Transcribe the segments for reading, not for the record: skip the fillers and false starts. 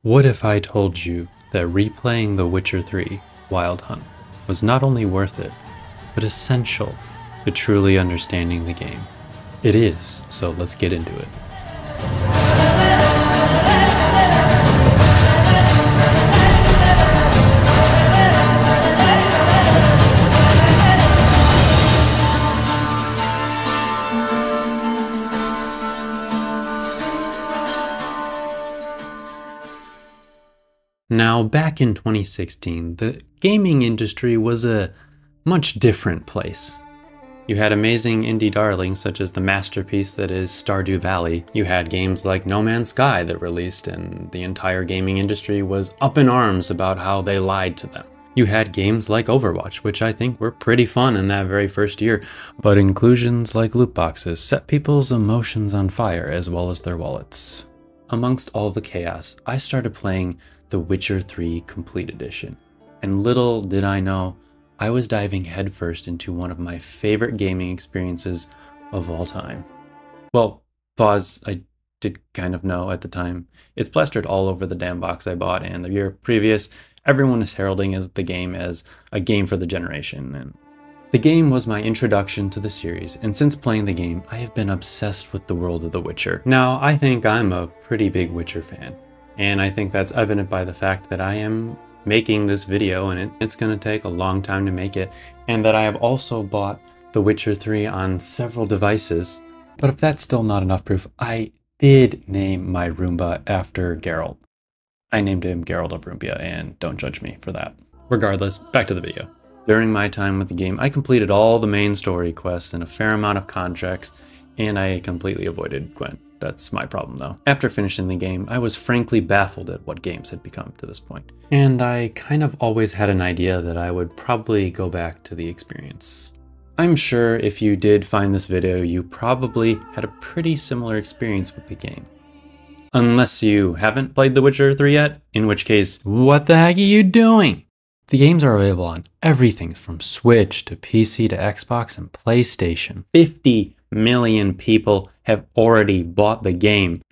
What if I told you that replaying The Witcher 3 Wild Hunt was not only worth it, but essential to truly understanding the game? It is, so let's get into it. Now, back in 2016, the gaming industry was a much different place. You had amazing indie darlings such as the masterpiece that is Stardew Valley. You had games like No Man's Sky that released, and the entire gaming industry was up in arms about how they lied to them. You had games like Overwatch, which I think were pretty fun in that very first year, but inclusions like loot boxes set people's emotions on fire as well as their wallets. Amongst all the chaos, I started playing The Witcher 3 Complete Edition, and little did I know, I was diving headfirst into one of my favorite gaming experiences of all time. Well, pause, I did kind of know at the time. It's plastered all over the damn box I bought, and the year previous, everyone is heralding the game as a game for the generation. And the game was my introduction to the series, and since playing the game, I have been obsessed with the world of The Witcher. Now, I think I'm a pretty big Witcher fan. And I think that's evident by the fact that I am making this video and it's going to take a long time to make it, and that I have also bought The Witcher 3 on several devices. But if that's still not enough proof, I did name my Roomba after Geralt. I named him Geralt of Rivia, and don't judge me for that. Regardless, back to the video. During my time with the game, I completed all the main story quests and a fair amount of contracts, and I completely avoided Gwent. That's my problem though. After finishing the game, I was frankly baffled at what games had become to this point. And I kind of always had an idea that I would probably go back to the experience. I'm sure if you did find this video, you probably had a pretty similar experience with the game. Unless you haven't played The Witcher 3 yet, in which case, what the heck are you doing? The games are available on everything from Switch to PC to Xbox and PlayStation. 50 million people have already bought the game,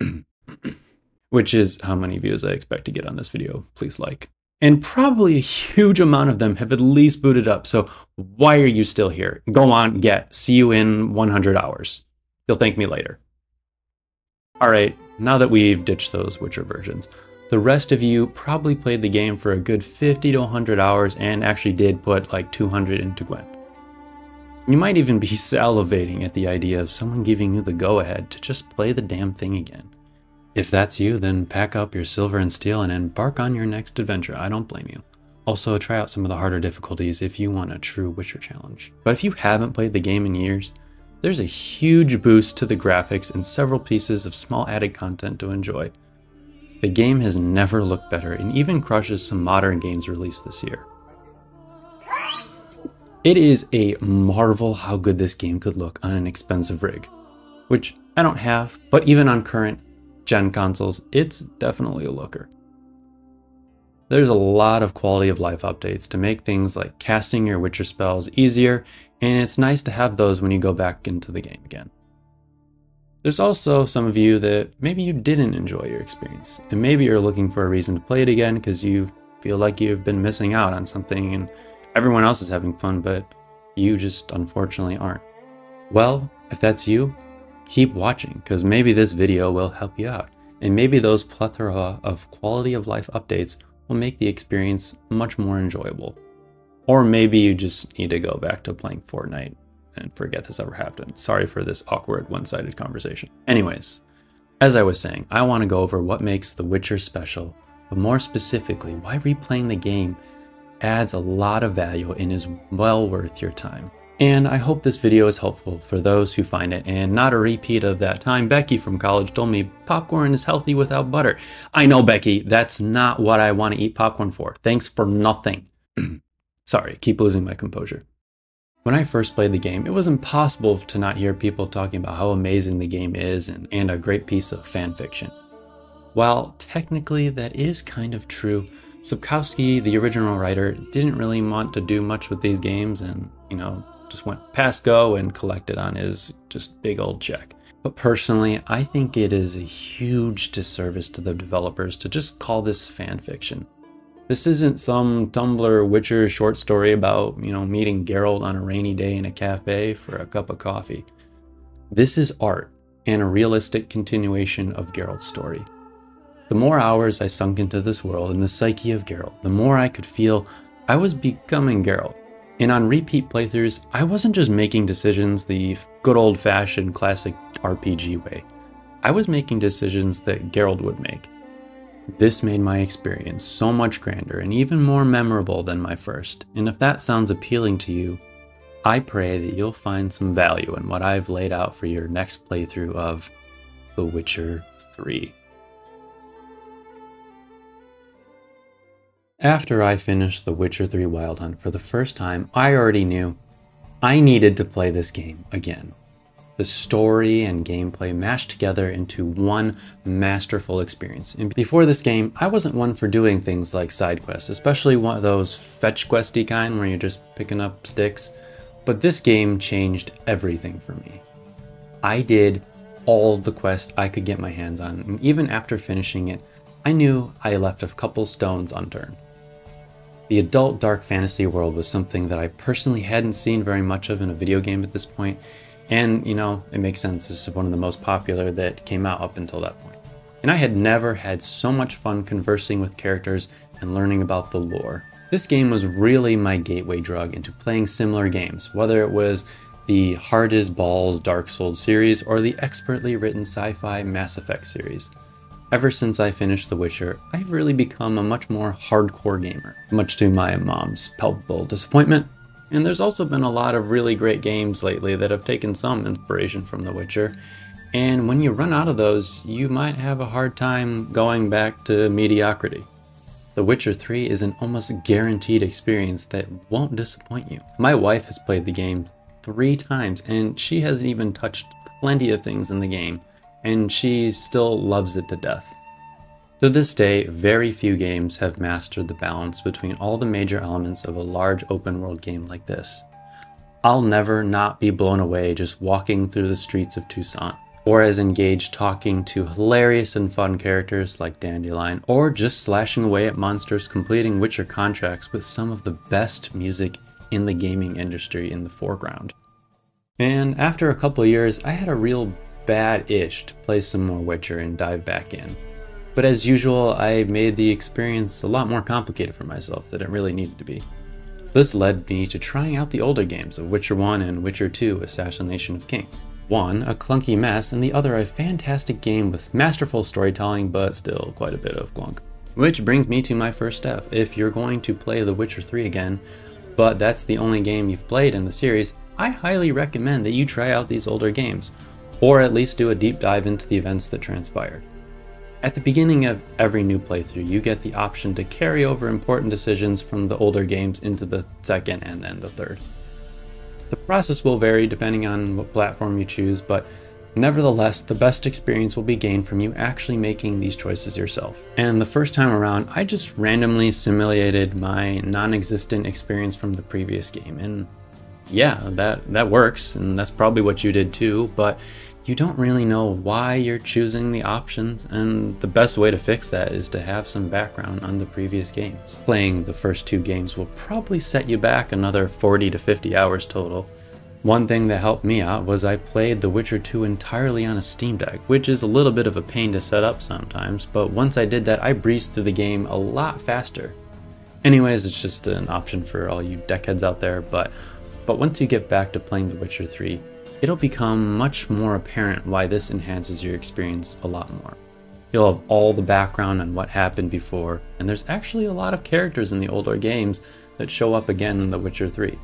which is how many views I expect to get on this video. Please like. And probably a huge amount of them have at least booted up, so why are you still here? Go on, see you in 100 hours. You'll thank me later. Alright, now that we've ditched those Witcher versions, the rest of you probably played the game for a good 50 to 100 hours and actually did put like 200 into Gwent. You might even be salivating at the idea of someone giving you the go-ahead to just play the damn thing again. If that's you, then pack up your silver and steel and embark on your next adventure. I don't blame you. Also, try out some of the harder difficulties if you want a true Witcher challenge. But if you haven't played the game in years, there's a huge boost to the graphics and several pieces of small added content to enjoy. The game has never looked better and even crushes some modern games released this year. It is a marvel how good this game could look on an expensive rig, which I don't have, but even on current gen consoles, it's definitely a looker. There's a lot of quality of life updates to make things like casting your Witcher spells easier, and it's nice to have those when you go back into the game again. There's also some of you that maybe you didn't enjoy your experience, and maybe you're looking for a reason to play it again because you feel like you've been missing out on something and everyone else is having fun, but you just unfortunately aren't. Well, if that's you, keep watching, because maybe this video will help you out, and maybe those plethora of quality of life updates will make the experience much more enjoyable. Or maybe you just need to go back to playing Fortnite and forget this ever happened. Sorry for this awkward one-sided conversation. Anyways, as I was saying, I want to go over what makes The Witcher special, but more specifically, why replaying the game adds a lot of value and is well worth your time. And I hope this video is helpful for those who find it and not a repeat of that time Becky from college told me popcorn is healthy without butter. I know, Becky, that's not what I want to eat popcorn for. Thanks for nothing. Sorry, keep losing my composure. When I first played the game, it was impossible to not hear people talking about how amazing the game is and a great piece of fan fiction. While technically that is kind of true, Sapkowski, the original writer, didn't really want to do much with these games and, just went past go and collected on his just big old check. But personally, I think it is a huge disservice to the developers to just call this fan fiction. This isn't some Tumblr Witcher short story about, meeting Geralt on a rainy day in a cafe for a cup of coffee. This is art and a realistic continuation of Geralt's story. The more hours I sunk into this world and the psyche of Geralt, the more I could feel I was becoming Geralt. And on repeat playthroughs, I wasn't just making decisions the good old-fashioned classic RPG way. I was making decisions that Geralt would make. This made my experience so much grander and even more memorable than my first. And if that sounds appealing to you, I pray that you'll find some value in what I've laid out for your next playthrough of The Witcher 3. After I finished The Witcher 3 Wild Hunt for the first time, I already knew I needed to play this game again. The story and gameplay mashed together into one masterful experience. And before this game, I wasn't one for doing things like side quests, especially one of those fetch questy kind where you're just picking up sticks. But this game changed everything for me. I did all of the quests I could get my hands on, and even after finishing it, I knew I left a couple stones unturned. The adult dark fantasy world was something that I personally hadn't seen very much of in a video game at this point, and it makes sense, this is one of the most popular that came out up until that point. And I had never had so much fun conversing with characters and learning about the lore. This game was really my gateway drug into playing similar games, whether it was the Hard as Balls Dark Souls series or the expertly written sci-fi Mass Effect series. Ever since I finished The Witcher, I've really become a much more hardcore gamer, much to my mom's palpable disappointment. And there's also been a lot of really great games lately that have taken some inspiration from The Witcher. And when you run out of those, you might have a hard time going back to mediocrity. The Witcher 3 is an almost guaranteed experience that won't disappoint you. My wife has played the game 3 times, and she hasn't even touched plenty of things in the game, and she still loves it to death. To this day, very few games have mastered the balance between all the major elements of a large open world game like this. I'll never not be blown away just walking through the streets of Toussaint, or as engaged talking to hilarious and fun characters like Dandelion, or just slashing away at monsters completing Witcher contracts with some of the best music in the gaming industry in the foreground. And after a couple of years, I had a real bad itch to play some more Witcher and dive back in. But as usual, I made the experience a lot more complicated for myself than it really needed to be. This led me to trying out the older games of Witcher 1 and Witcher 2 Assassination of Kings. One a clunky mess, and the other a fantastic game with masterful storytelling, but still quite a bit of clunk. Which brings me to my first step. If you're going to play The Witcher 3 again, but that's the only game you've played in the series, I highly recommend that you try out these older games, or at least do a deep dive into the events that transpired. At the beginning of every new playthrough, you get the option to carry over important decisions from the older games into the second and then the third. The process will vary depending on what platform you choose, but nevertheless, the best experience will be gained from you actually making these choices yourself. And the first time around, I just randomly simulated my non-existent experience from the previous game. And yeah, that works, and that's probably what you did too, but you don't really know why you're choosing the options, and the best way to fix that is to have some background on the previous games. Playing the first 2 games will probably set you back another 40 to 50 hours total. One thing that helped me out was I played The Witcher 2 entirely on a Steam Deck, which is a little bit of a pain to set up sometimes, but once I did that, I breezed through the game a lot faster. Anyways, it's just an option for all you deckheads out there, but once you get back to playing The Witcher 3, it'll become much more apparent why this enhances your experience a lot more. You'll have all the background on what happened before, and there's actually a lot of characters in the older games that show up again in The Witcher 3.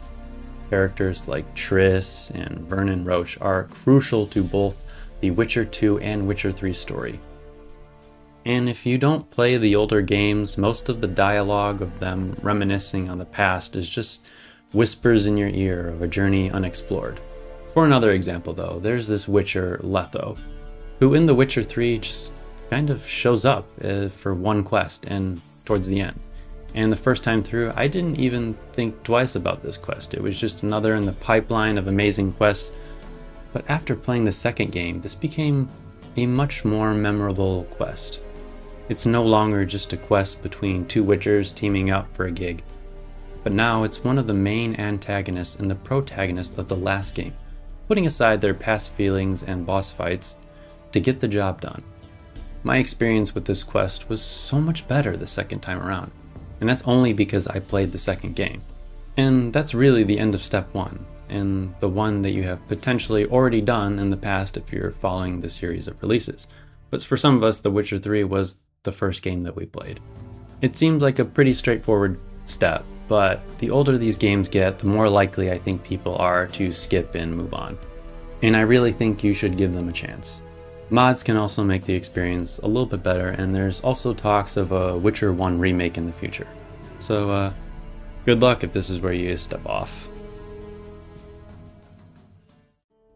Characters like Triss and Vernon Roche are crucial to both the Witcher 2 and Witcher 3 story. And if you don't play the older games, most of the dialogue of them reminiscing on the past is just whispers in your ear of a journey unexplored. For another example though, there's this Witcher, Letho, who in The Witcher 3 just kind of shows up for one quest and towards the end. And the first time through, I didn't even think twice about this quest. It was just another in the pipeline of amazing quests. But after playing the second game, this became a much more memorable quest. It's no longer just a quest between two witchers teaming up for a gig, but now it's one of the main antagonists and the protagonist of the last game, putting aside their past feelings and boss fights to get the job done. My experience with this quest was so much better the second time around, and that's only because I played the second game. And that's really the end of step 1, and the one that you have potentially already done in the past if you're following the series of releases. But for some of us, The Witcher 3 was the first game that we played. It seems like a pretty straightforward step, but the older these games get, the more likely I think people are to skip and move on. And I really think you should give them a chance. Mods can also make the experience a little bit better, and there's also talks of a Witcher 1 remake in the future. So good luck if this is where you step off.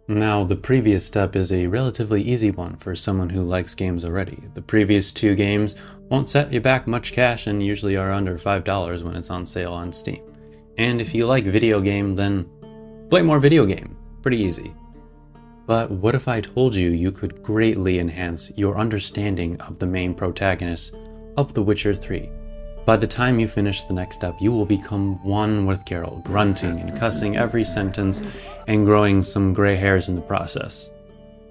Now, the previous step is a relatively easy one for someone who likes games already. The previous 2 games won't set you back much cash and usually are under $5 when it's on sale on Steam. And if you like video game, then play more video game. Pretty easy. But what if I told you you could greatly enhance your understanding of the main protagonist of The Witcher 3? By the time you finish the next step, you will become one with Geralt, grunting and cussing every sentence and growing some gray hairs in the process.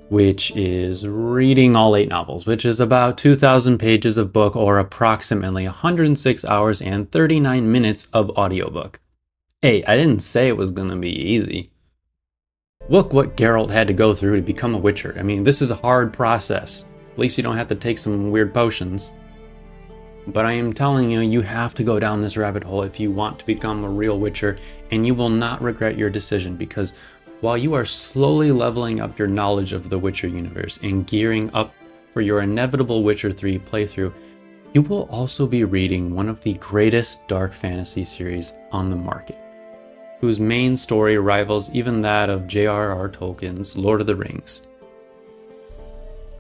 Which is reading all 8 novels, which is about 2,000 pages of book or approximately 106 hours and 39 minutes of audiobook. Hey, I didn't say it was gonna be easy. Look what Geralt had to go through to become a Witcher. I mean, this is a hard process. At least you don't have to take some weird potions. But I am telling you, you have to go down this rabbit hole if you want to become a real Witcher, and you will not regret your decision, because while you are slowly leveling up your knowledge of the Witcher universe and gearing up for your inevitable Witcher 3 playthrough, you will also be reading one of the greatest dark fantasy series on the market, whose main story rivals even that of J.R.R. Tolkien's Lord of the Rings.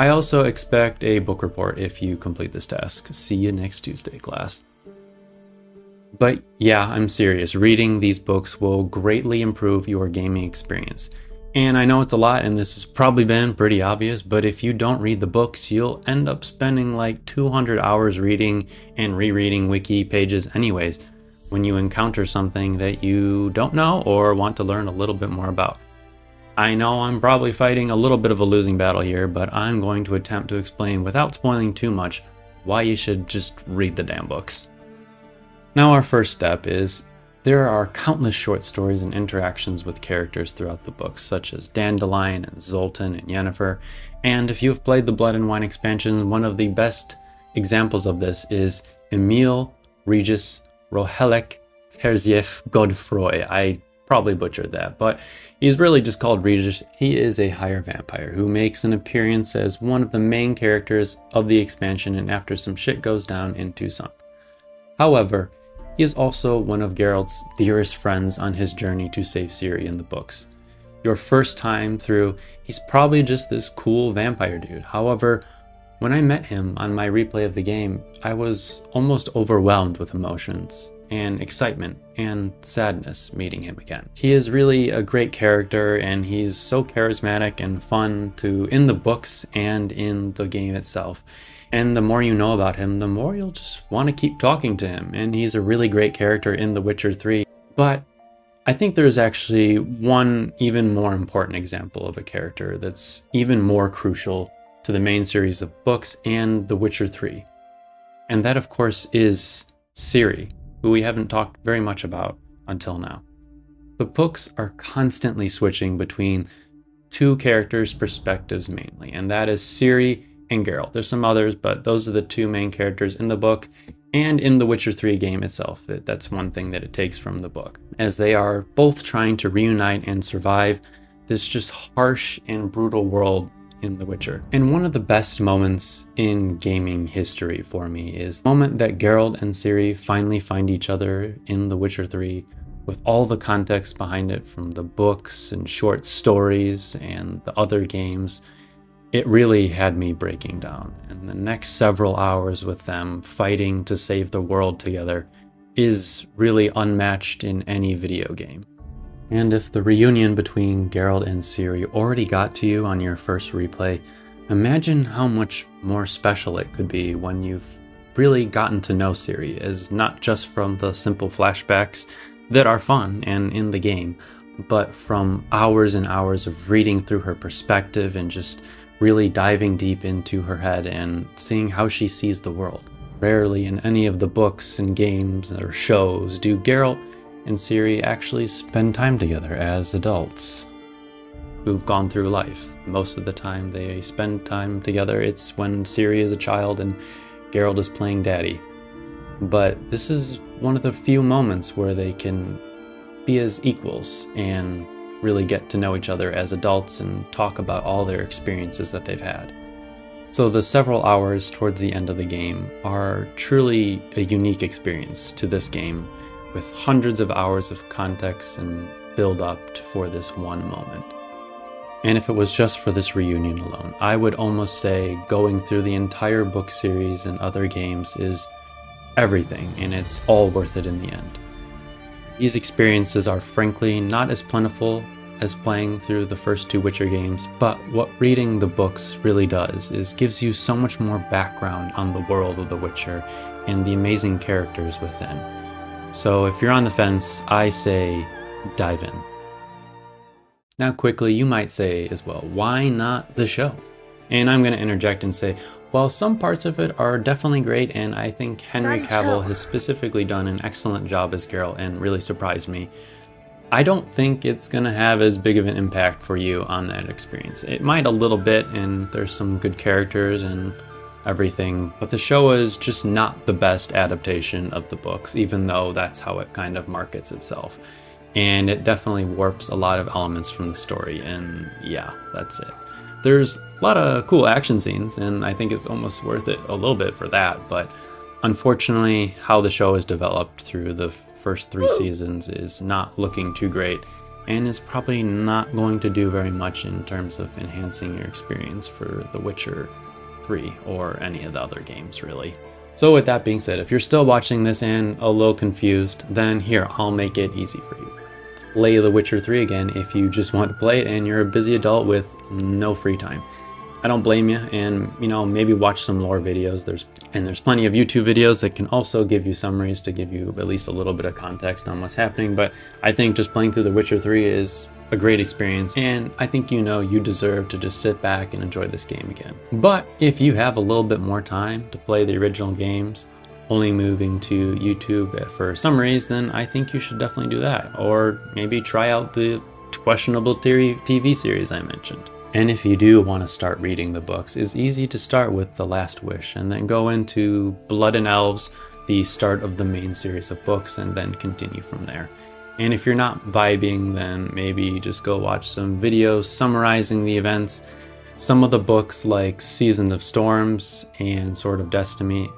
I also expect a book report if you complete this task. See you next Tuesday, class. But yeah, I'm serious. Reading these books will greatly improve your gaming experience. And I know it's a lot, and this has probably been pretty obvious, but if you don't read the books, you'll end up spending like 200 hours reading and rereading wiki pages anyways, when you encounter something that you don't know or want to learn a little bit more about. I know I'm probably fighting a little bit of a losing battle here, but I'm going to attempt to explain without spoiling too much why you should just read the damn books. Now, our first step is there are countless short stories and interactions with characters throughout the books, such as Dandelion and Zoltan and Yennefer. And if you have played the Blood and Wine expansion, one of the best examples of this is Emil Regis Rohelek Herziev Godefroy. I probably butchered that, but he's really just called Regis. He is a higher vampire who makes an appearance as one of the main characters of the expansion and after some shit goes down in Tucson. However, he is also one of Geralt's dearest friends on his journey to save Ciri in the books. Your first time through, he's probably just this cool vampire dude. However, when I met him on my replay of the game, I was almost overwhelmed with emotions and excitement and sadness meeting him again. He is really a great character, and he's so charismatic and fun in the books and in the game itself. And the more you know about him, the more you'll just want to keep talking to him. And he's a really great character in The Witcher 3. But I think there's actually one even more important example of a character that's even more crucial to the main series of books and The Witcher 3. And that, of course, is Ciri, who we haven't talked very much about until now. The books are constantly switching between 2 characters' perspectives mainly, and that is Ciri and Geralt. There's some others, but those are the 2 main characters in the book and in the Witcher 3 game itself. That's one thing that it takes from the book, as they are both trying to reunite and survive this just harsh and brutal world in The Witcher. And one of the best moments in gaming history for me is the moment that Geralt and Ciri finally find each other in The Witcher 3, with all the context behind it from the books and short stories and the other games. It really had me breaking down, and the next several hours with them fighting to save the world together is really unmatched in any video game. And if the reunion between Geralt and Ciri already got to you on your first replay, imagine how much more special it could be when you've really gotten to know Ciri, as not just from the simple flashbacks that are fun and in the game, but from hours and hours of reading through her perspective and just really diving deep into her head and seeing how she sees the world. Rarely in any of the books and games or shows do Geralt and Ciri actually spend time together as adults who've gone through life. Most of the time they spend time together, it's when Ciri is a child and Geralt is playing daddy. But this is one of the few moments where they can be as equals and really get to know each other as adults and talk about all their experiences that they've had. So the several hours towards the end of the game are truly a unique experience to this game, with hundreds of hours of context and build up for this one moment. And if it was just for this reunion alone, I would almost say going through the entire book series and other games is everything, and it's all worth it in the end. These experiences are frankly not as plentiful as playing through the first two Witcher games, but what reading the books really does is gives you so much more background on the world of The Witcher and the amazing characters within. So if you're on the fence, I say dive in. Now quickly, you might say as well, why not the show? And I'm going to interject and say, while some parts of it are definitely great, and I think Henry Cavill has specifically done an excellent job as Geralt and really surprised me, I don't think it's going to have as big of an impact for you on that experience. It might a little bit, and there's some good characters and everything, but the show is just not the best adaptation of the books, even though that's how it kind of markets itself. And it definitely warps a lot of elements from the story, and yeah, that's it. There's a lot of cool action scenes, and I think it's almost worth it a little bit for that, but unfortunately, how the show is developed through the first 3 seasons is not looking too great, and is probably not going to do very much in terms of enhancing your experience for The Witcher 3 or any of the other games, really. So with that being said, if you're still watching this and a little confused, then here, I'll make it easy for you. Play The Witcher 3 again if you just want to play it and you're a busy adult with no free time. I don't blame you, and maybe watch some lore videos. There's plenty of YouTube videos that can also give you summaries to give you at least a little bit of context on what's happening, but I think just playing through The Witcher 3 is a great experience, and I think you deserve to just sit back and enjoy this game again. But if you have a little bit more time to play the original games, only moving to YouTube for summaries, then I think you should definitely do that, or maybe try out the questionable TV series I mentioned. And if you do want to start reading the books, it's easy to start with The Last Wish and then go into Blood and Elves, the start of the main series of books, and then continue from there. And if you're not vibing, then maybe just go watch some videos summarizing the events. Some of the books like Season of Storms and Sword of Destiny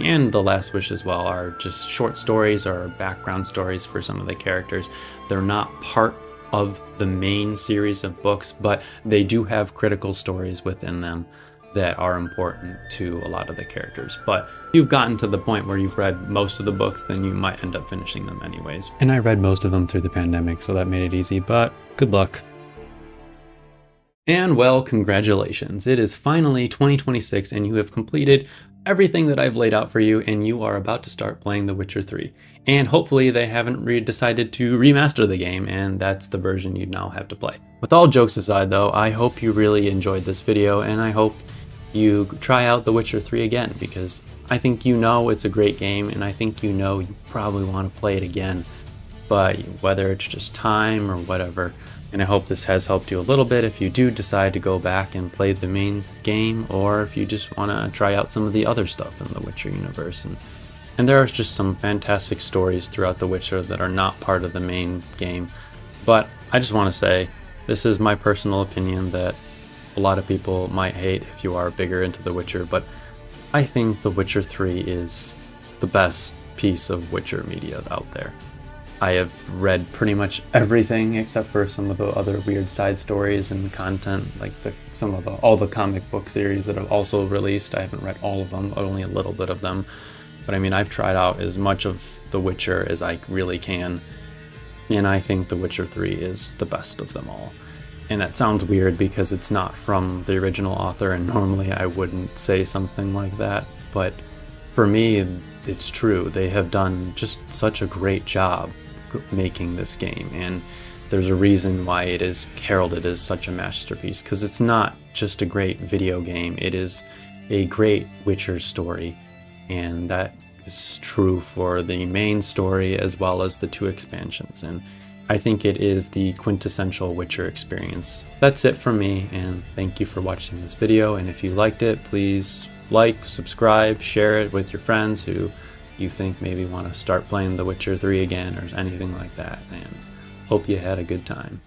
and The Last Wish as well are just short stories or background stories for some of the characters. They're not part of the main series of books, but they do have critical stories within them that are important to a lot of the characters. But if you've gotten to the point where you've read most of the books, then you might end up finishing them anyways. And I read most of them through the pandemic, so that made it easy, but good luck. And well, congratulations. It is finally 2026 and you have completed everything that I've laid out for you, and you are about to start playing The Witcher 3. And hopefully they haven't decided to remaster the game, and that's the version you now have to play. With all jokes aside though, I hope you really enjoyed this video, and I hope you try out The Witcher 3 again, because I think it's a great game, and I think you probably want to play it again, but whether it's just time or whatever. And I hope this has helped you a little bit if you do decide to go back and play the main game, or if you just want to try out some of the other stuff in the Witcher universe. And there are just some fantastic stories throughout The Witcher that are not part of the main game. But I just want to say, this is my personal opinion that a lot of people might hate if you are bigger into The Witcher, but I think The Witcher 3 is the best piece of Witcher media out there. I have read pretty much everything except for some of the other weird side stories and content, like all the comic book series that have also released. I haven't read all of them, only a little bit of them. But I mean, I've tried out as much of The Witcher as I really can. And I think The Witcher 3 is the best of them all. And that sounds weird because it's not from the original author, and normally I wouldn't say something like that, but for me, it's true. They have done just such a great job making this game, and there's a reason why it is heralded as such a masterpiece, because it's not just a great video game, it is a great Witcher story, and that is true for the main story as well as the 2 expansions, and I think it is the quintessential Witcher experience. That's it from me, and thank you for watching this video, and if you liked it, please like, subscribe, share it with your friends who you think maybe want to start playing The Witcher 3 again or anything like that, and hope you had a good time.